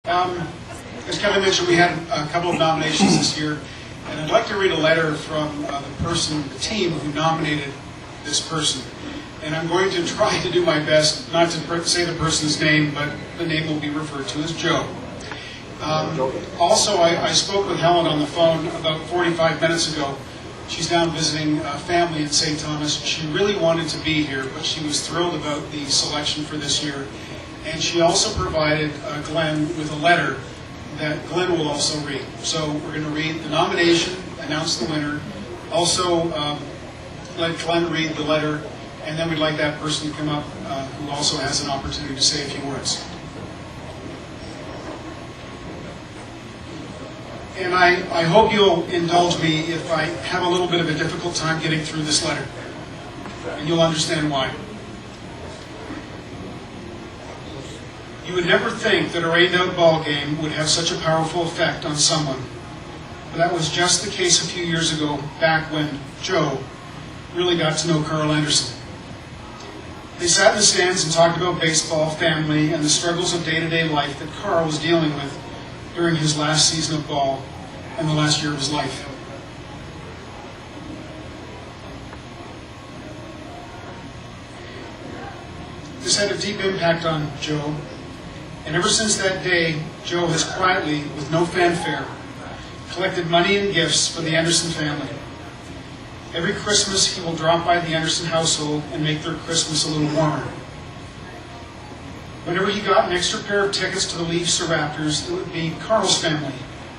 As Kevin mentioned, we had a couple of nominations this year, and I'd like to read a letter from the team who nominated this person. And I'm going to try to do my best not to say the person's name, but the name will be referred to as Joe. Also, I spoke with Helen on the phone about 45 minutes ago. She's down visiting family in St. Thomas. She really wanted to be here, but she was thrilled about the selection for this year. And she also provided Glenn with a letter that Glenn will also read. So we're going to read the nomination, announce the winner, also let Glenn read the letter, and then we'd like that person to come up who also has an opportunity to say a few words. And I hope you'll indulge me if I have a little bit of a difficult time getting through this letter, and you'll understand why. You would never think that a rained-out ball game would have such a powerful effect on someone. But that was just the case a few years ago, back when Joe really got to know Carl Anderson. They sat in the stands and talked about baseball, family, and the struggles of day-to-day life that Carl was dealing with during his last season of ball and the last year of his life. This had a deep impact on Joe. And ever since that day, Joe has quietly, with no fanfare, collected money and gifts for the Anderson family. Every Christmas, he will drop by the Anderson household and make their Christmas a little warmer. Whenever he got an extra pair of tickets to the Leafs or Raptors, it would be Carl's family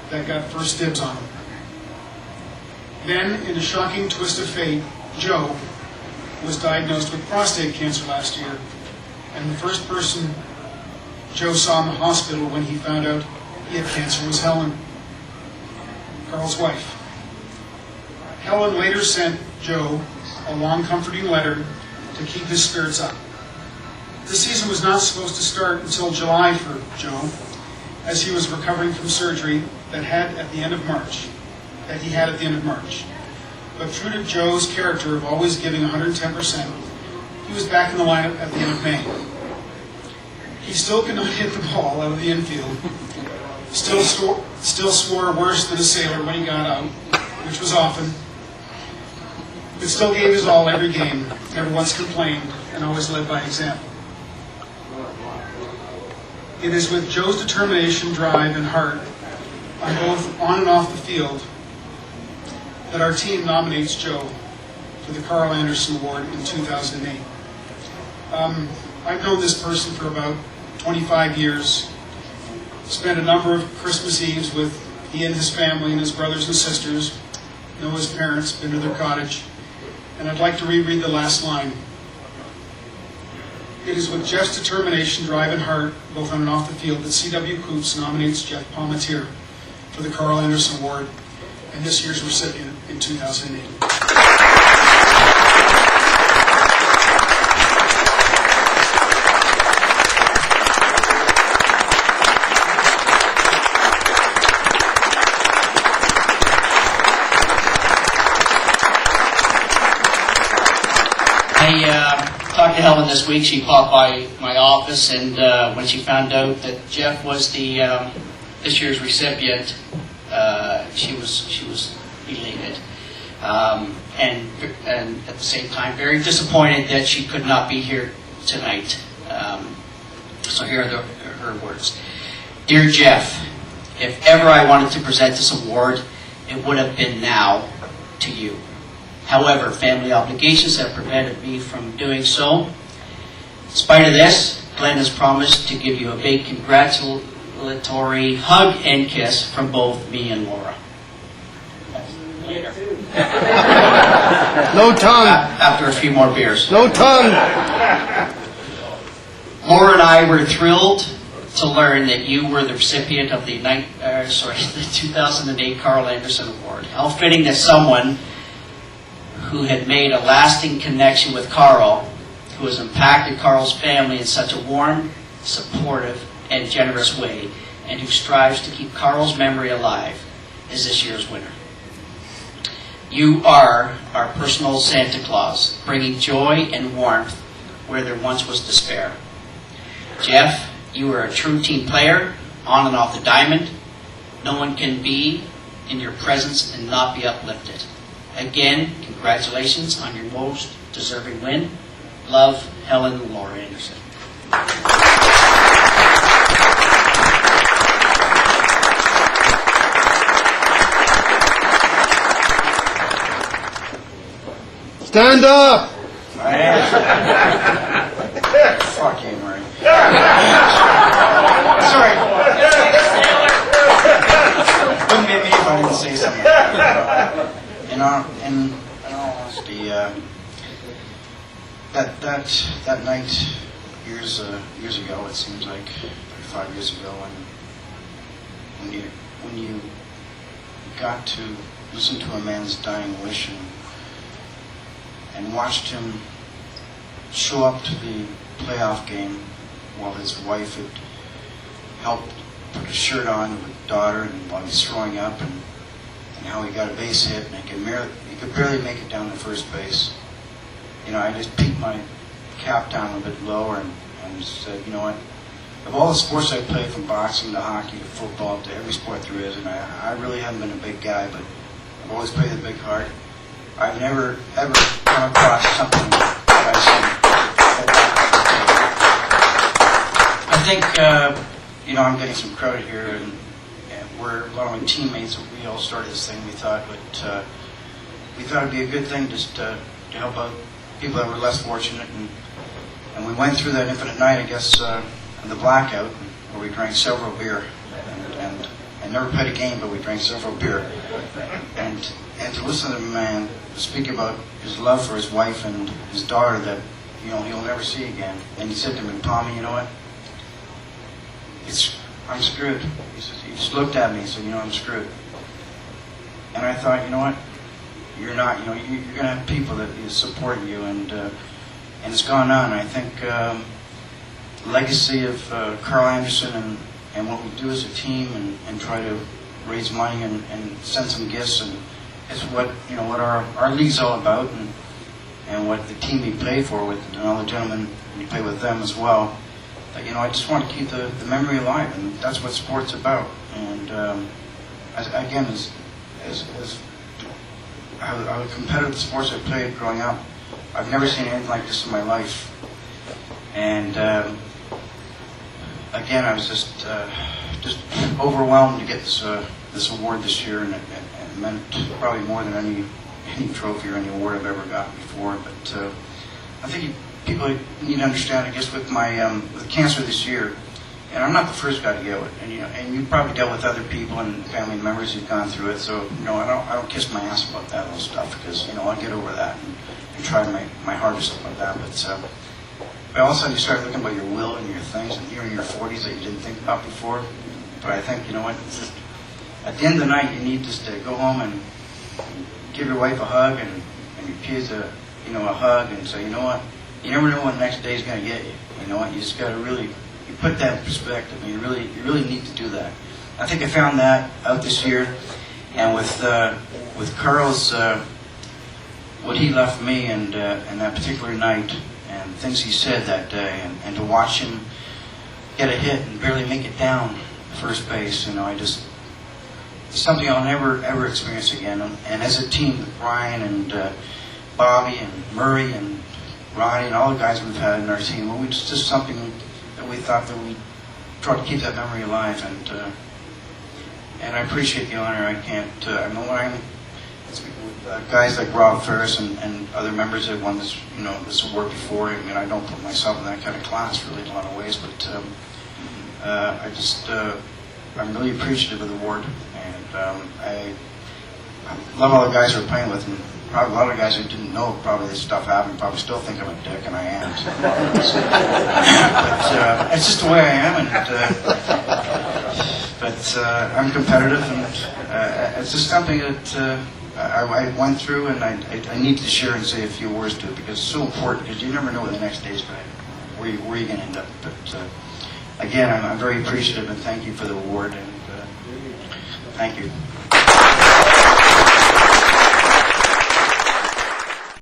that got first dibs on them. Then, in a shocking twist of fate, Joe was diagnosed with prostate cancer last year, and the first person Joe saw in the hospital when he found out he had cancer was Helen, Carl's wife. Helen later sent Joe a long, comforting letter to keep his spirits up. The season was not supposed to start until July for Joe, as he was recovering from surgery that he had at the end of March. But true to Joe's character of always giving 110%, he was back in the lineup at the end of May. He still could not hit the ball out of the infield. Still swore worse than a sailor when he got out, which was often. But still gave his all every game, never once complained, and always led by example. It is with Joe's determination, drive, and heart, on both on and off the field, that our team nominates Joe for the Carl Anderson Award in 2008. I've known this person for about 25 years, spent a number of Christmas Eves with he and his family and his brothers and sisters, know his parents, been to their cottage, and I'd like to reread the last line. It is with Jeff's determination, drive, and heart, both on and off the field, that C.W. Coops nominates Jeff Palmateer for the Carl Anderson Award and this year's recipient in 2008. I talked to Helen this week. She popped by my office, and when she found out that Jeff was the this year's recipient, she was elated, and at the same time very disappointed that she could not be here tonight. So here are her words. Dear Jeff, if ever I wanted to present this award, it would have been now to you. However, family obligations have prevented me from doing so. In spite of this, Glenn has promised to give you a big congratulatory hug and kiss from both me and Laura. Later. No tongue. After a few more beers. No tongue. Laura and I were thrilled to learn that you were the recipient of the 2008 Carl Anderson Award. How fitting that someone who had made a lasting connection with Carl, who has impacted Carl's family in such a warm, supportive, and generous way, and who strives to keep Carl's memory alive, is this year's winner. You are our personal Santa Claus, bringing joy and warmth where there once was despair. Jeff, you are a true team player, on and off the diamond. No one can be in your presence and not be uplifted. Again, congratulations on your most deserving win. Love, Helen Laura Anderson. Stand up! Fuck you, Murray. Sorry. Wouldn't be me if I didn't say something. In all honesty, that night years ago, it seems like 35 years ago, when you got to listen to a man's dying wish and watched him show up to the playoff game while his wife had helped put a shirt on with daughter, and while he's throwing up, and how he got a base hit, and he could barely make it down to first base. I just peeked my cap down a bit lower and said, you know what, of all the sports I've played, from boxing to hockey to football to every sport there is, and I really haven't been a big guy, but I've always played the big heart. I've never, ever come across something that I think, I'm getting some credit here, and we're a lot of my teammates, we all started this thing. We thought it'd be a good thing just to help out people that were less fortunate, and we went through that infinite night, I guess, in the blackout, where we drank several beer, and never played a game, but we drank several beer, and to listen to the man speak about his love for his wife and his daughter that he'll never see again. And he said to me, Palmy, you know what? I'm screwed. He just looked at me and said, I'm screwed. And I thought, you know what? You're not. You're going to have people that support you, and it's gone on. I think the legacy of Carl Anderson and what we do as a team and try to raise money and send some gifts, and it's what our league's all about, and what the team we play for with, and all the gentlemen we play with them as well. I just want to keep the memory alive, and that's what sport's about. And as how competitive sports I played growing up, I've never seen anything like this in my life. And again, I was just overwhelmed to get this award this year, and it meant probably more than any trophy or any award I've ever gotten before. But I think people need to understand, I guess, with my with cancer this year, and I'm not the first guy to get it, and you probably dealt with other people and family members who've gone through it. So I don't kiss my ass about that little stuff, because I'll get over that and try my hardest about that. But all of a sudden you start looking about your will and your things, and you're in your 40s that you didn't think about before. But I think it's just, at the end of the night, you need just to go home and give your wife a hug and your kids a hug, and say, you know what, you never know what the next day is going to get you. You just got to really put that in perspective, and you really need to do that. I think I found that out this year, and with Carl's what he left me and that particular night, and things he said that day, and to watch him get a hit and barely make it down first base, it's something I'll never ever experience again. And as a team, with Brian and Bobby and Murray and Ronnie and all the guys we've had in our team, it's just something that we thought that we tried to keep that memory alive, and I appreciate the honor. I know when I'm guys like Rob Ferris and other members that won this award before. I don't put myself in that kind of class really in a lot of ways, but I'm really appreciative of the award, and I love all the guys we're playing with, and probably a lot of guys who didn't know probably this stuff happened probably still think I'm a dick, and I am. But it's just the way I am, but I'm competitive, and it's just something that I went through, and I need to share and say a few words to it, because it's so important, because you never know what the next day's going to, where you're going to end up. But again, I'm very appreciative, and thank you for the award, and thank you.